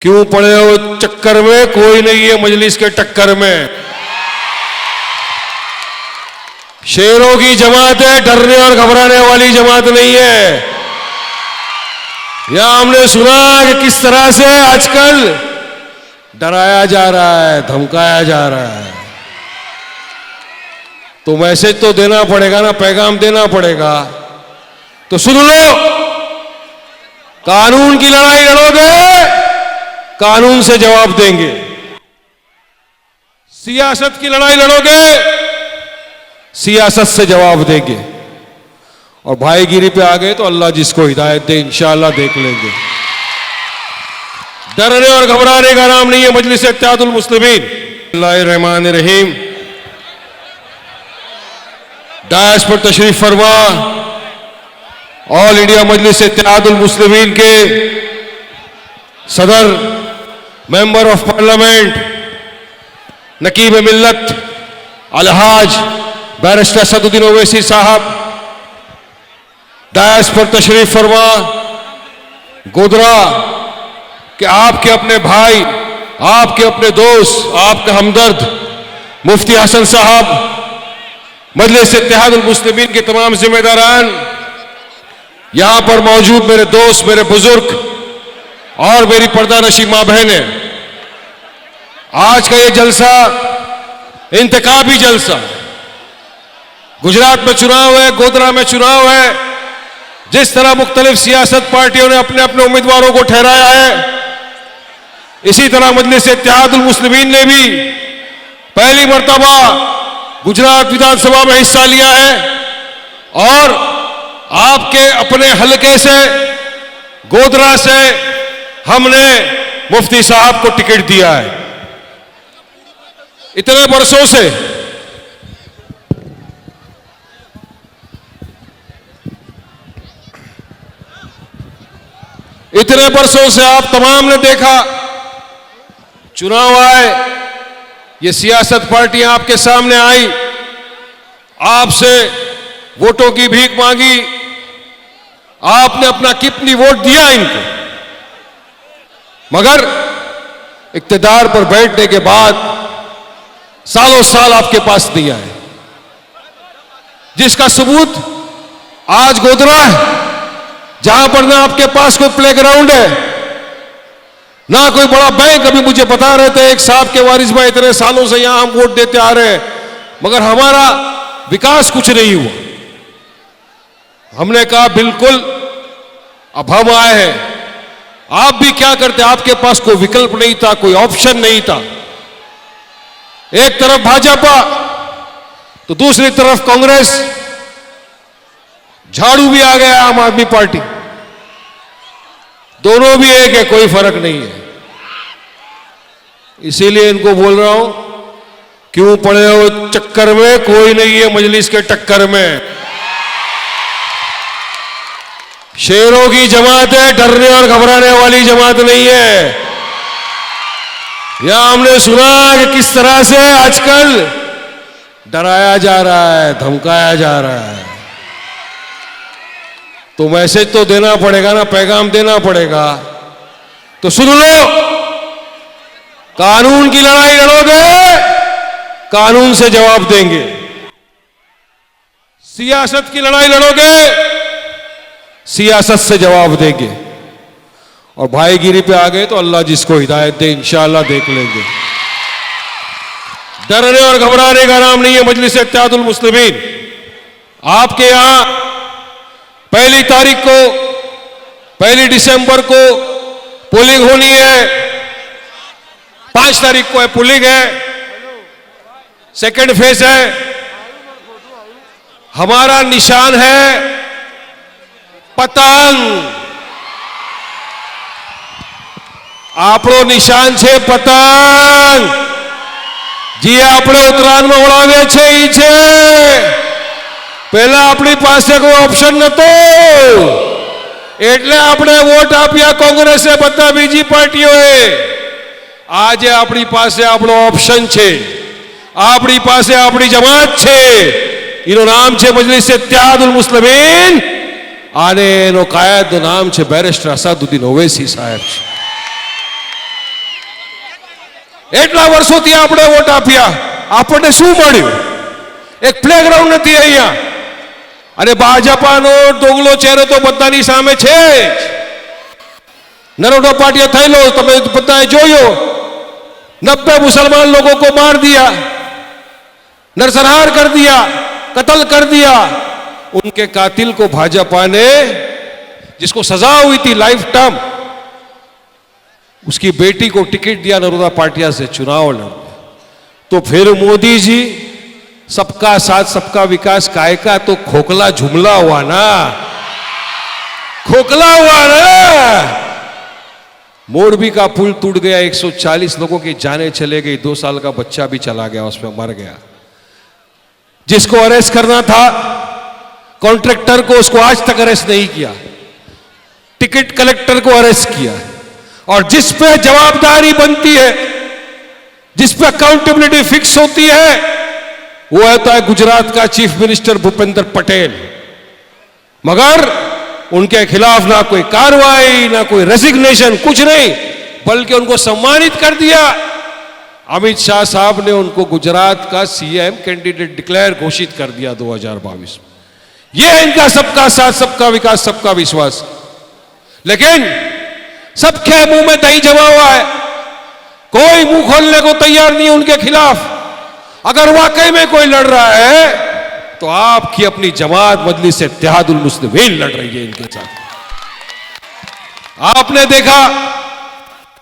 क्यों पड़े हो चक्कर में, कोई नहीं है मजलिस के टक्कर में। शेरों की जमात है, डरने और घबराने वाली जमात नहीं है। यहां हमने सुना कि किस तरह से आजकल डराया जा रहा है, धमकाया जा रहा है। तो मैसेज तो देना पड़ेगा ना, पैगाम देना पड़ेगा। तो सुन लो, कानून की लड़ाई लड़ोगे, कानून से जवाब देंगे। सियासत की लड़ाई लड़ोगे, सियासत से जवाब देंगे। और भाईगिरी पे आ गए तो अल्लाह जिसको हिदायत दे इंशाअल्लाह देख लेंगे। डरने और घबराने का नाम नहीं है मजलिस इत्तेहादुल मुस्लिमीन। बिस्मिल्लाहिर्रहमानिर्रहीम। डायस पर तशरीफ फरमा ऑल इंडिया मजलिस इत्तेहादुल मुस्लिमीन के सदर, member of parliament, नकीब Millat Alhaj barrister Asaduddin Owaisi साहब, डायस पर तशरीफ फरमा गोधरा कि आपके अपने भाई, आपके अपने दोस्त, आपके हमदर्द मुफ्ती हसन साहब, मजलिस इत्तेहादुल मुस्लिमीन के तमाम जिम्मेदारान, यहां पर मौजूद मेरे दोस्त, मेरे बुजुर्ग और मेरी पर्दानशी मां बहनें, आज का ये जलसा इंतखाबी जलसा, गुजरात में चुनाव है, गोधरा में चुनाव है। जिस तरह मुख्तलिफ सियासत पार्टियों ने अपने अपने उम्मीदवारों को ठहराया है, इसी तरह मजलिस इत्तेहादुल मुस्लिमीन ने भी पहली मर्तबा गुजरात विधानसभा में हिस्सा लिया है और आपके अपने हलके से, गोधरा से हमने मुफ्ती साहब को टिकट दिया है। इतने बरसों से आप तमाम ने देखा, चुनाव आए, ये सियासत पार्टियां आपके सामने आई, आपसे वोटों की भीख मांगी, आपने अपना कितनी वोट दिया इनको, मगर इक्तदार पर बैठने के बाद सालों साल आपके पास नहीं आए, जिसका सबूत आज गोधरा है, जहां पर ना आपके पास कोई प्लेग्राउंड है, ना कोई बड़ा बैंक। अभी मुझे बता रहे थे एक साहब के वारिस भाई, इतने सालों से यहां हम वोट देते आ रहे हैं मगर हमारा विकास कुछ नहीं हुआ। हमने कहा बिल्कुल, अब हम आए हैं, आप भी क्या करते, आपके पास कोई विकल्प नहीं था, कोई ऑप्शन नहीं था। एक तरफ भाजपा तो दूसरी तरफ कांग्रेस, झाड़ू भी आ गया, आम आदमी पार्टी, दोनों भी एक है, कोई फर्क नहीं है। इसीलिए इनको बोल रहा हूं, क्यों पड़े हो चक्कर में, कोई नहीं है मजलिस के टक्कर में। शेरों की जमात है, डरने और घबराने वाली जमात नहीं है। यहां हमने सुना कि किस तरह से आजकल डराया जा रहा है, धमकाया जा रहा है। तो मैसेज तो देना पड़ेगा ना, पैगाम देना पड़ेगा। तो सुन लो, कानून की लड़ाई लड़ोगे, कानून से जवाब देंगे। सियासत की लड़ाई लड़ोगे, सियासत से जवाब देंगे। और भाईगिरी पे आ गए तो अल्लाह जिसको हिदायत दे इंशाअल्लाह देख लेंगे। डरने और घबराने का नाम नहीं है मजलिस इत्तेहादुल मुस्लिमीन। आपके यहां 1 तारीख को, 1 दिसंबर को पोलिंग होनी है, 5 तारीख को है पोलिंग है, सेकेंड फेज है। हमारा निशान है पतंग। आपनो निशान छे पतंग, जी આપણે ઉત્તરાયણમાં ઉડાવે છે ઈ છે। પહેલા આપણી પાસે કોઈ ઓપ્શન નતો એટલે આપણે વોટ આપ્યા કોંગ્રેસે, બધા બીજી પાર્ટીઓએ। આજે આપણી પાસે આપણો ઓપ્શન છે, આપણી પાસે આપણી જમાત છે, એનું નામ છે મજલિસ ઇત્तेहादुल मुस्लिमीन અને એનો કાયદનું નામ છે બેરિસ્ટર અસદુદ્દીન ઓવૈસી સાહેબ છે। એટલા વર્ષોથી આપણે વોટ આપ્યા, આપણને શું મળ્યું? એક પ્લેગ્રાઉન્ડ નથી અહીંયા. અને ભાજપાનો ડોગલો ચહેરો તો બધાની સામે છે જ. नरोटा पार्टी थैलो તમે બધાએ જોયો, 90 मुसलमान लोगों को मार दिया, नरसंहार कर दिया, कत्ल कर दिया. उनके कातिल को भाजपा ने, जिसको सजा हुई थी लाइफ टर्म, उसकी बेटी को टिकट दिया नरोटा पार्टिया से, चुनाव लड़. तो फिर मोदी जी सबका साथ सबका विकास काय का तो खोखला जुमला हुआ ना, खोखला हुआ ना. मोरबी का पुल टूट गया, 140 लोगों की जानें चले गई, 2 साल का बच्चा भी चला गया, उसमें मर गया. जिसको अरेस्ट करना था कॉन्ट्रैक्टर को, उसको आज तक अरेस्ट नहीं किया. टिकट कलेक्टर को अरेस्ट किया. और जिस पे जवाबदारी बनती है, जिस पे अकाउंटेबिलिटी फिक्स होती है, वो होता है गुजरात का चीफ मिनिस्टर भूपेंद्र पटेल. मगर उनके खिलाफ ना कोई कार्रवाई, ना कोई रेजिग्नेशन, कुछ नहीं, बल्कि उनको सम्मानित कर दिया. अमित शाह साहब ने उनको गुजरात का सीएम कैंडिडेट डिक्लेयर घोषित कर दिया 2022 में. यह इनका सबका साथ सबका विकास सबका विश्वास. लेकिन सबके मुंह में दही जमा हुआ है, कोई मुंह खोलने को तैयार नहीं उनके खिलाफ. अगर वाकई में कोई लड़ रहा है तो आपकी अपनी जमात मजलिस इत्तेहादुल मुस्लिमीन लड़ रही है इनके साथ. आपने देखा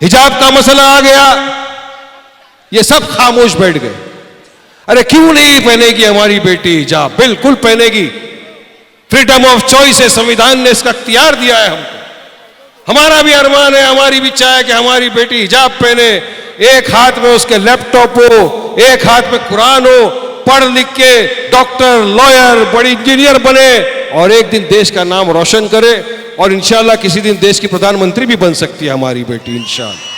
हिजाब का मसला आ गया, ये सब खामोश बैठ गए. अरे क्यों नहीं पहनेगी हमारी बेटी हिजाब? बिल्कुल पहनेगी. फ्रीडम ऑफ चॉइस है, संविधान ने इसका इख्तियार दिया है हमको. हमारा भी अरमान है, हमारी भी इच्छा है कि हमारी बेटी हिजाब पहने, एक हाथ में उसके लैपटॉप हो, एक हाथ में कुरान हो, पढ़ लिख के डॉक्टर, लॉयर, बड़ी इंजीनियर बने और एक दिन देश का नाम रोशन करे. और इंशाल्लाह किसी दिन देश की प्रधानमंत्री भी बन सकती है हमारी बेटी, इंशाल्लाह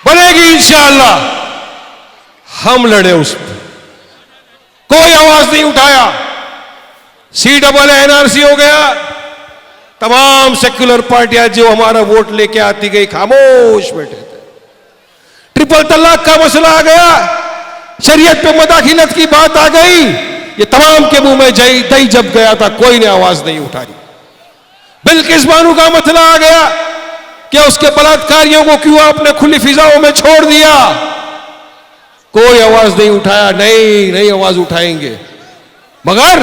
बनेगी, इंशाल्लाह. हम लड़े उस पर, कोई आवाज नहीं उठाया. CAA NRC हो गया, तमाम सेक्युलर पार्टियां जो हमारा वोट लेके आती गई खामोश बैठे थे. ट्रिपल तलाक का मसला आ गया, शरीयत पे मदाखिलत की बात आ गई, ये तमाम के मुंह में दही जब गया था, कोई ने आवाज नहीं उठाई. बिल्किस बानो का मसला आ गया, क्या उसके बलात्कारियों को क्यों आपने खुली फिजाओं में छोड़ दिया? कोई आवाज नहीं उठाया. नहीं आवाज उठाएंगे. मगर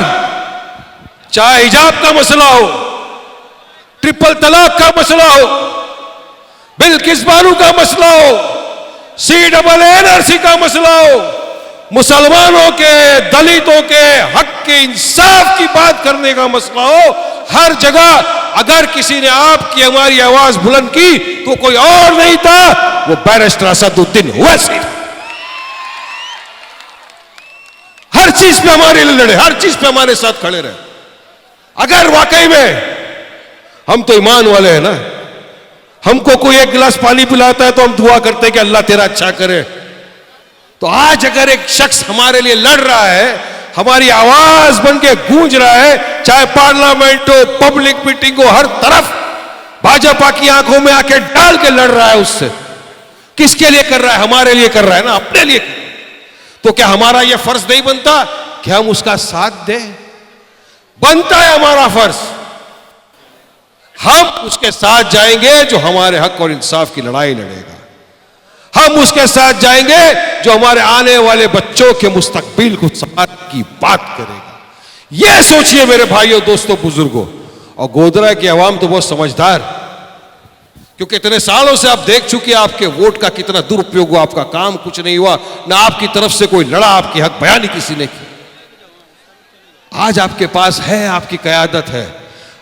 चाहे हिजाब का मसला हो, ट्रिपल तलाक का मसला हो, बिल्किस बानो का मसला हो, CAA NRC का मसला हो, मुसलमानों के, दलितों के हक के इंसाफ की बात करने का मसला हो, हर जगह अगर किसी ने आपकी हमारी आवाज बुलंद की तो कोई और नहीं था, वो बैरिस्टर असदुद्दीन ओवैसी. हर चीज पे हमारे लिए लड़े, हर चीज पे हमारे साथ खड़े रहे. अगर वाकई में हम तो ईमान वाले हैं ना, हमको कोई एक गिलास पानी पिलाता है तो हम दुआ करते हैं कि अल्लाह तेरा अच्छा करे. तो आज अगर एक शख्स हमारे लिए लड़ रहा है, हमारी आवाज बन के गूंज रहा है, चाहे पार्लियामेंट हो, पब्लिक मीटिंग हो, हर तरफ भाजपा की आंखों में आके डाल के लड़ रहा है, उससे किसके लिए कर रहा है? हमारे लिए कर रहा है ना, अपने लिए. तो क्या हमारा यह फर्ज नहीं बनता कि हम उसका साथ दें? बनता है हमारा फर्ज. हम उसके साथ जाएंगे जो हमारे हक और इंसाफ की लड़ाई लड़ेगा. हम उसके साथ जाएंगे जो हमारे आने वाले बच्चों के मुस्तकबिल को संभालने की बात करेगा. यह सोचिए मेरे भाइयों, दोस्तों, बुजुर्गों. और गोधरा की आवाम तो बहुत समझदार, क्योंकि इतने सालों से आप देख चुके, आपके वोट का कितना दुरुपयोग हुआ, आपका काम कुछ नहीं हुआ, ना आपकी तरफ से कोई लड़ा, आपकी हक बयानी किसी ने की. आज आपके पास है, आपकी क़यादत है,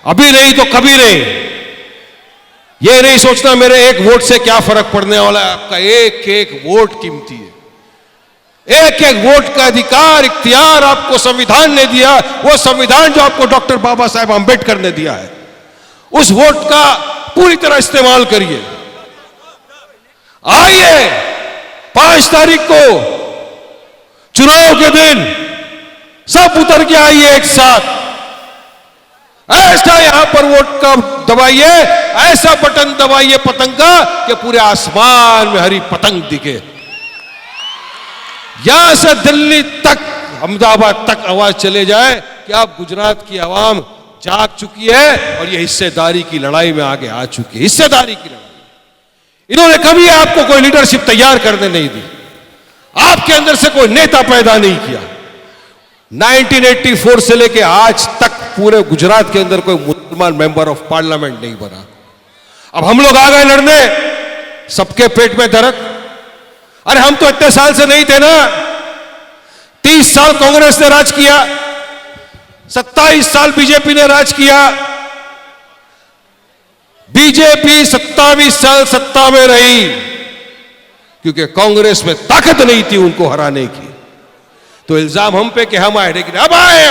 अभी नहीं तो कभी नहीं. यह नहीं सोचना मेरे एक वोट से क्या फर्क पड़ने वाला है. आपका एक एक वोट कीमती है. एक एक वोट का अधिकार, इख्तियार आपको संविधान ने दिया. वो संविधान जो आपको डॉक्टर बाबा साहेब आंबेडकर ने दिया है, उस वोट का पूरी तरह इस्तेमाल करिए. आइए 5 तारीख को चुनाव के दिन सब उतर के आइए एक साथ. ऐसा यहां पर वोट का दबाइए, ऐसा बटन दबाइए पतंग का कि पूरे आसमान में हरी पतंग दिखे। यहां से दिल्ली तक, अहमदाबाद तक आवाज चले जाए कि अब गुजरात की आवाम जाग चुकी है और ये हिस्सेदारी की लड़ाई में आगे आ चुकी है। हिस्सेदारी की लड़ाई, इन्होंने कभी आपको कोई लीडरशिप तैयार करने नहीं दी, आपके अंदर से कोई नेता पैदा नहीं किया। 1984 से लेके आज तक पूरे गुजरात के अंदर कोई मुसलमान मेंबर ऑफ पार्लियामेंट नहीं बना। अब हम लोग आ गए लड़ने, सबके पेट में दर्द। अरे हम तो इतने साल से नहीं थे ना, 30 साल कांग्रेस ने राज किया, 27 साल बीजेपी ने राज किया। बीजेपी 27 साल सत्ता में रही क्योंकि कांग्रेस में ताकत नहीं थी उनको हराने की। तो इल्जाम हम पे कि हम आए, लेकिन अब आए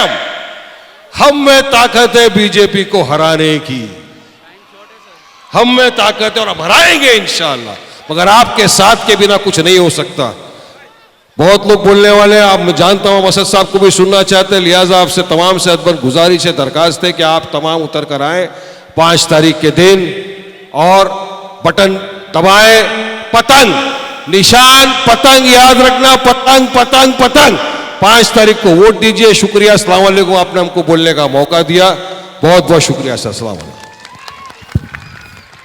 हम में ताकत है बीजेपी को हराने की, हम में ताकत है और हम हराएंगे इंशाअल्लाह। मगर आपके साथ के बिना कुछ नहीं हो सकता। बहुत लोग बोलने वाले हैं, आप मैं जानता हूं असद साहब को भी सुनना चाहते हैं, लिहाजा आपसे तमाम से अदबर गुजारिश है, दरखास्त है कि आप तमाम उतर कर आए 5 तारीख के दिन और बटन दबाएं। पतंग, निशान पतंग याद रखना, पतंग पतंग पतंग। 5 तारीख को वोट दीजिए। शुक्रिया, अस्सलाम वालेकुम, आपने हमको बोलने का मौका दिया, बहुत बहुत शुक्रिया सर, अस्सलाम वालेकुम।